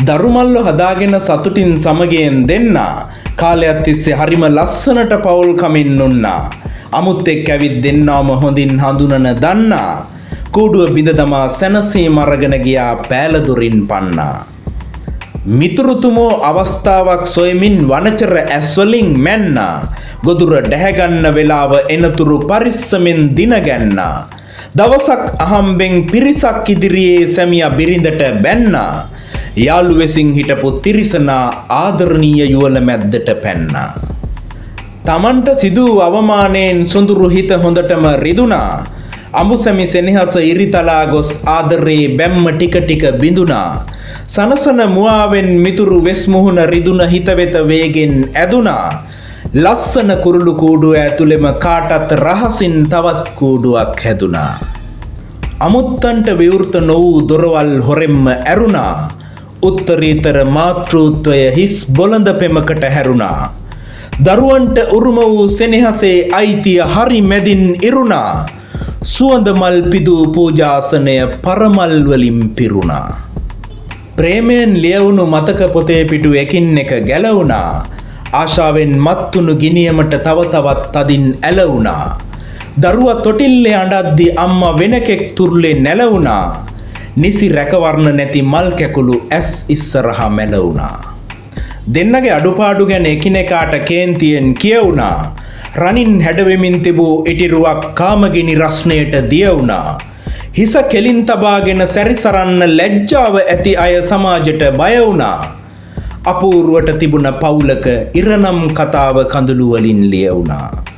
දරුමල්ල හදාගෙන සතුටින් සමගයෙන් දෙන්නා. කාලයක් තිස්සේ හරිම ලස්සනට පවුල් කමින් නුන්නා. අමුත් එක් ඇවිත් දෙන්නාම හොඳින් හඳුනන දන්නා. කූඩුව බිඳ දමා සැනසීම අරගෙන ගියා පෑලදුරින් පන්නා. මිතුරුතුමෝ අවස්ථාවක් සොයමින් වනචර ඇස්වලින් මැන්නා. ගොදුර ඩැහැගන්න වෙලාව එනතුරු පරිස්සමෙන් දිනගැන්නා. දවසක් අහම්බෙන් පිරිසක් ඉදිරියේ සැමියා බිරිඳට බැන්නා. යාළු වෙසින් හිටපු තිරිසනා ආදරණීය යුවල මැද්දට පැන්නා. තමන්ට සිදු අවමානයෙන් සොඳුරු හිත හොඳටම රිදුනා. අඹුසැමි සෙනෙහස ඉරිතලා ගොස් ආදරේ බැම්ම ටික ටික බිඳුනා. සනසන මුවාවෙන් මිතුරු වෙස් මුහුණ රිදුන හිත වෙත වේගෙන් ඇදුනා. ලස්සන කුරුළු කූඩුව ඇතුළෙම කාටත් රහසින් තවත් කූඩුවක් හැදුනා. අමුත්තන්ට විවෘත නොවූ දොරවල් හොරෙන්ම ඇරුණා. උත්තරීතර මාතෘත්වය හිස් බොළඳ පෙමකට හැරුණා. දරුවන්ට උරුම වූ සෙනෙහසේ අයිතිය හරි මැදින් ඉරුණා. සුවඳ මල් පිදූ පූජාසනය පරමල් වලින් පිරුණා. ප්‍රේමයෙන් ලියවුණු මතක පොතේ පිටු එකින් එක ගැලවුණා. ආශාවෙන් මත්තුණු ගිනියමට තව තවත් තදින් ඇලවුණා. දරුවා තොටිල්ලේ අඬද්දි අම්මා වෙනකෙක් තුරුලේ නැලවුණා. නිසි රැකවරණ නැති මල් කැකුළු ඇස් ඉස්සරහා මැලවුණා. දෙන්නගේ අඩුපාඩු ගැන එකිනෙකාට කේන්තියෙන් කියවුණා. රනින් හැඩවෙමින් තිබූ ඉටිරුවක් කාමගිනි රස්නයට දියවුණා. හිස කෙලින් තබාගෙන සැරිසරන්න ලැජ්ජාව ඇති අය සමාජයට බය වුණා. අපූර්වට තිබුණ පවුලක ඉරනම් කතාව කඳුළු වලින් ලියවුණා.